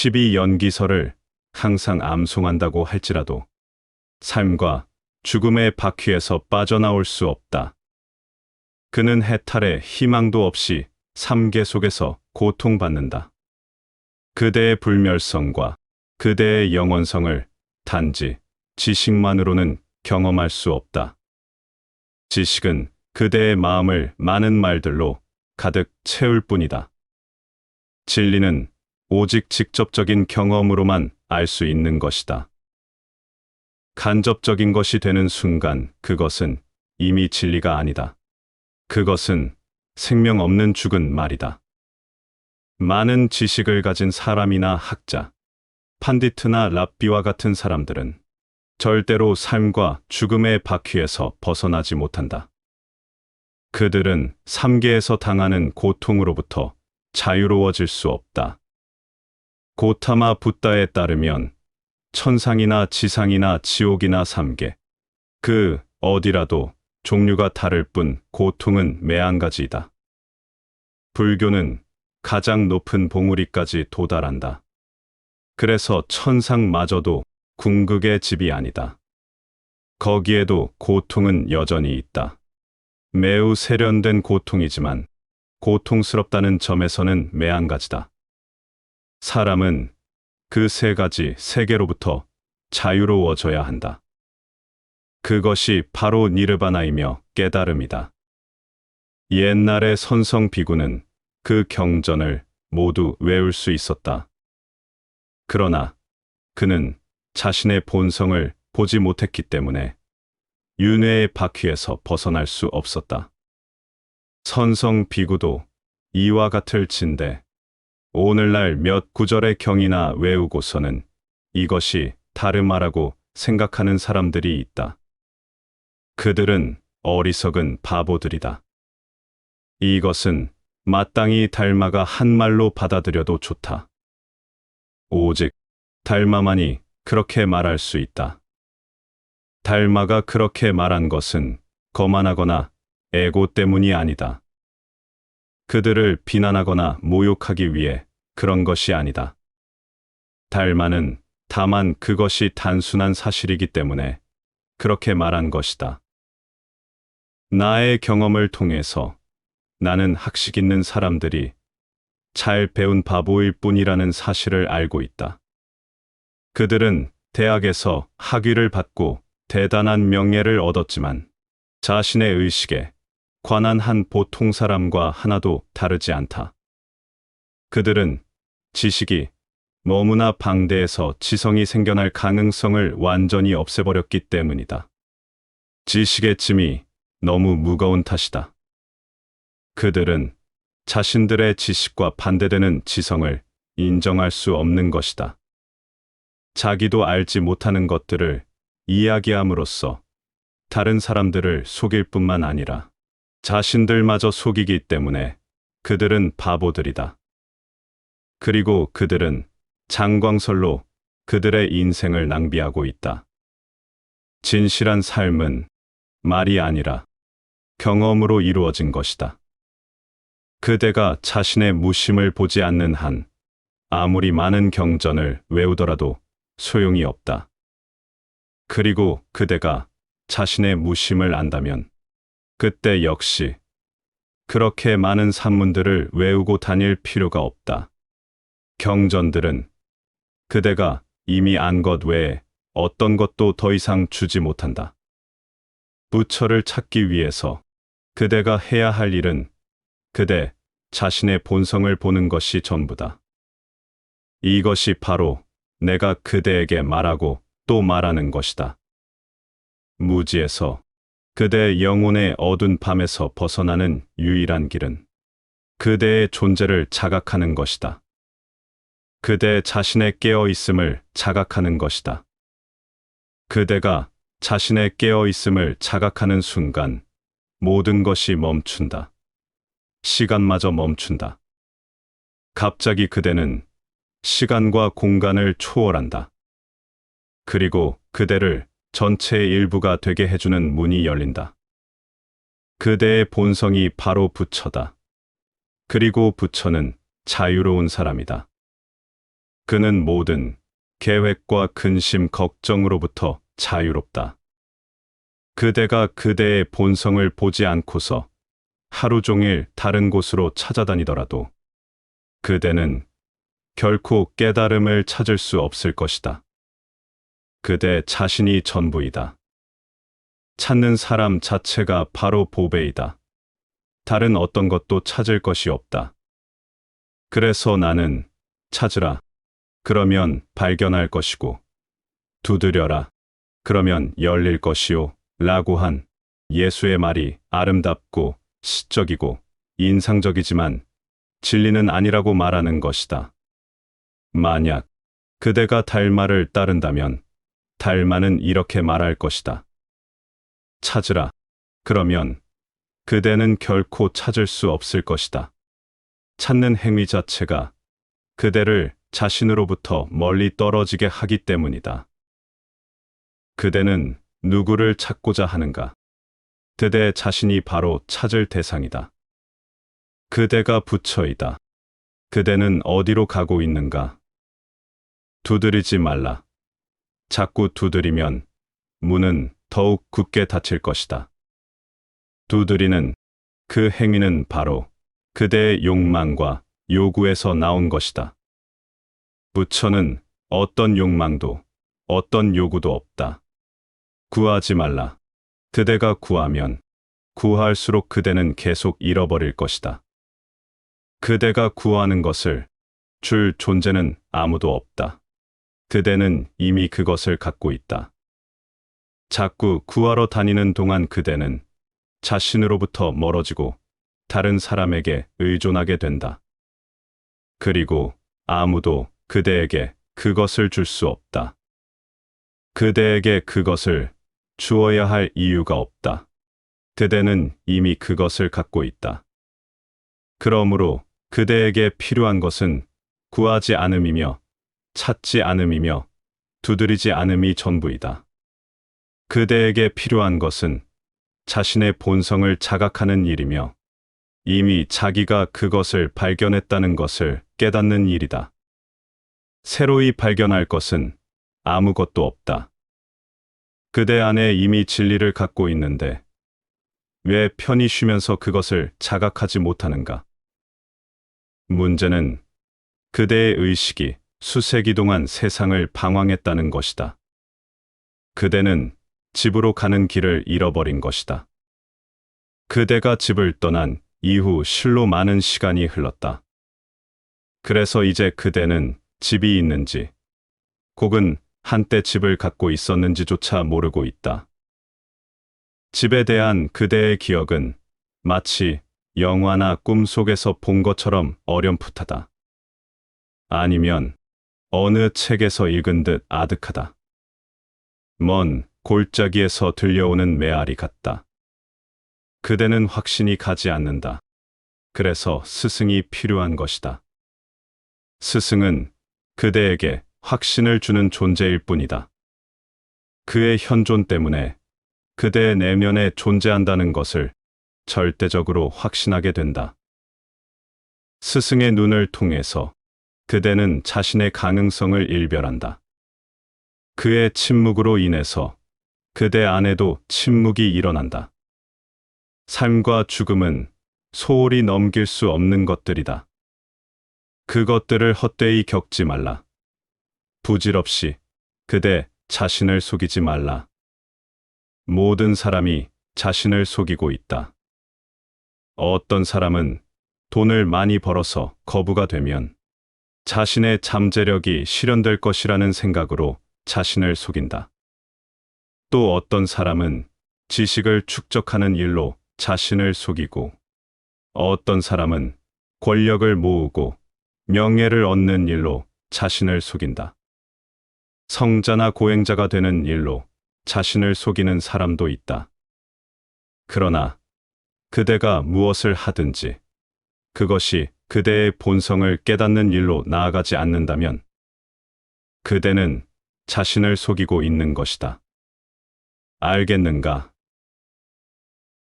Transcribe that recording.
12연기설을 항상 암송한다고 할지라도 삶과 죽음의 바퀴에서 빠져나올 수 없다. 그는 해탈의 희망도 없이 삼계 속에서 고통받는다. 그대의 불멸성과 그대의 영원성을 단지 지식만으로는 경험할 수 없다. 지식은 그대의 마음을 많은 말들로 가득 채울 뿐이다. 진리는 오직 직접적인 경험으로만 알 수 있는 것이다. 간접적인 것이 되는 순간 그것은 이미 진리가 아니다. 그것은 생명 없는 죽은 말이다. 많은 지식을 가진 사람이나 학자, 판디트나 랍비와 같은 사람들은 절대로 삶과 죽음의 바퀴에서 벗어나지 못한다. 그들은 삼계에서 당하는 고통으로부터 자유로워질 수 없다. 고타마 붓다에 따르면 천상이나 지상이나 지옥이나 삼계, 그 어디라도 종류가 다를 뿐 고통은 매한가지이다. 불교는 가장 높은 봉우리까지 도달한다. 그래서 천상마저도 궁극의 집이 아니다. 거기에도 고통은 여전히 있다. 매우 세련된 고통이지만 고통스럽다는 점에서는 매한가지다. 사람은 그 세 가지 세계로부터 자유로워져야 한다. 그것이 바로 니르바나이며 깨달음이다. 옛날의 선성 비구는 그 경전을 모두 외울 수 있었다. 그러나 그는 자신의 본성을 보지 못했기 때문에 윤회의 바퀴에서 벗어날 수 없었다. 선성 비구도 이와 같을 진대 오늘날 몇 구절의 경이나 외우고서는 이것이 다르마라고 생각하는 사람들이 있다. 그들은 어리석은 바보들이다. 이것은 마땅히 달마가 한 말로 받아들여도 좋다. 오직 달마만이 그렇게 말할 수 있다. 달마가 그렇게 말한 것은 거만하거나 에고 때문이 아니다. 그들을 비난하거나 모욕하기 위해 그런 것이 아니다. 달마는 다만 그것이 단순한 사실이기 때문에 그렇게 말한 것이다. 나의 경험을 통해서 나는 학식 있는 사람들이 잘 배운 바보일 뿐이라는 사실을 알고 있다. 그들은 대학에서 학위를 받고 대단한 명예를 얻었지만 자신의 의식에 관한 한 보통 사람과 하나도 다르지 않다. 그들은 지식이 너무나 방대해서 지성이 생겨날 가능성을 완전히 없애버렸기 때문이다. 지식의 짐이 너무 무거운 탓이다. 그들은 자신들의 지식과 반대되는 지성을 인정할 수 없는 것이다. 자기도 알지 못하는 것들을 이야기함으로써 다른 사람들을 속일 뿐만 아니라 자신들마저 속이기 때문에 그들은 바보들이다. 그리고 그들은 장광설로 그들의 인생을 낭비하고 있다. 진실한 삶은 말이 아니라 경험으로 이루어진 것이다. 그대가 자신의 무심을 보지 않는 한 아무리 많은 경전을 외우더라도 소용이 없다. 그리고 그대가 자신의 무심을 안다면 그때 역시 그렇게 많은 산문들을 외우고 다닐 필요가 없다. 경전들은 그대가 이미 안 것 외에 어떤 것도 더 이상 주지 못한다. 부처를 찾기 위해서 그대가 해야 할 일은 그대 자신의 본성을 보는 것이 전부다. 이것이 바로 내가 그대에게 말하고 또 말하는 것이다. 무지에서 그대의 영혼의 어두운 밤에서 벗어나는 유일한 길은 그대의 존재를 자각하는 것이다. 그대 자신의 깨어있음을 자각하는 것이다. 그대가 자신의 깨어있음을 자각하는 순간 모든 것이 멈춘다. 시간마저 멈춘다. 갑자기 그대는 시간과 공간을 초월한다. 그리고 그대를 전체의 일부가 되게 해주는 문이 열린다. 그대의 본성이 바로 부처다. 그리고 부처는 자유로운 사람이다. 그는 모든 계획과 근심, 걱정으로부터 자유롭다. 그대가 그대의 본성을 보지 않고서 하루 종일 다른 곳으로 찾아다니더라도 그대는 결코 깨달음을 찾을 수 없을 것이다. 그대 자신이 전부이다. 찾는 사람 자체가 바로 보배이다. 다른 어떤 것도 찾을 것이 없다. 그래서 나는 찾으라. 그러면 발견할 것이고, 두드려라. 그러면 열릴 것이요. 라고 한 예수의 말이 아름답고 시적이고 인상적이지만 진리는 아니라고 말하는 것이다. 만약 그대가 달마를 따른다면 달마는 이렇게 말할 것이다. 찾으라. 그러면 그대는 결코 찾을 수 없을 것이다. 찾는 행위 자체가 그대를 자신으로부터 멀리 떨어지게 하기 때문이다. 그대는 누구를 찾고자 하는가? 그대 자신이 바로 찾을 대상이다. 그대가 부처이다. 그대는 어디로 가고 있는가? 두드리지 말라. 자꾸 두드리면 문은 더욱 굳게 닫힐 것이다. 두드리는 그 행위는 바로 그대의 욕망과 요구에서 나온 것이다. 부처는 어떤 욕망도 어떤 요구도 없다. 구하지 말라. 그대가 구하면 구할수록 그대는 계속 잃어버릴 것이다. 그대가 구하는 것을 줄 존재는 아무도 없다. 그대는 이미 그것을 갖고 있다. 자꾸 구하러 다니는 동안 그대는 자신으로부터 멀어지고 다른 사람에게 의존하게 된다. 그리고 아무도 그대에게 그것을 줄 수 없다. 그대에게 그것을 주어야 할 이유가 없다. 그대는 이미 그것을 갖고 있다. 그러므로 그대에게 필요한 것은 구하지 않음이며 찾지 않음이며 두드리지 않음이 전부이다. 그대에게 필요한 것은 자신의 본성을 자각하는 일이며 이미 자기가 그것을 발견했다는 것을 깨닫는 일이다. 새로이 발견할 것은 아무것도 없다. 그대 안에 이미 진리를 갖고 있는데 왜 편히 쉬면서 그것을 자각하지 못하는가? 문제는 그대의 의식이 수세기 동안 세상을 방황했다는 것이다. 그대는 집으로 가는 길을 잃어버린 것이다. 그대가 집을 떠난 이후 실로 많은 시간이 흘렀다. 그래서 이제 그대는 집이 있는지, 혹은 한때 집을 갖고 있었는지조차 모르고 있다. 집에 대한 그대의 기억은 마치 영화나 꿈 속에서 본 것처럼 어렴풋하다. 아니면 어느 책에서 읽은 듯 아득하다. 먼 골짜기에서 들려오는 메아리 같다. 그대는 확신이 가지 않는다. 그래서 스승이 필요한 것이다. 스승은 그대에게 확신을 주는 존재일 뿐이다. 그의 현존 때문에 그대의 내면에 존재한다는 것을 절대적으로 확신하게 된다. 스승의 눈을 통해서 그대는 자신의 가능성을 일별한다. 그의 침묵으로 인해서 그대 안에도 침묵이 일어난다. 삶과 죽음은 소홀히 넘길 수 없는 것들이다. 그것들을 헛되이 겪지 말라. 부질없이 그대 자신을 속이지 말라. 모든 사람이 자신을 속이고 있다. 어떤 사람은 돈을 많이 벌어서 거부가 되면 자신의 잠재력이 실현될 것이라는 생각으로 자신을 속인다. 또 어떤 사람은 지식을 축적하는 일로 자신을 속이고, 어떤 사람은 권력을 모으고 명예를 얻는 일로 자신을 속인다. 성자나 고행자가 되는 일로 자신을 속이는 사람도 있다. 그러나 그대가 무엇을 하든지 그것이 그대의 본성을 깨닫는 일로 나아가지 않는다면 그대는 자신을 속이고 있는 것이다. 알겠는가?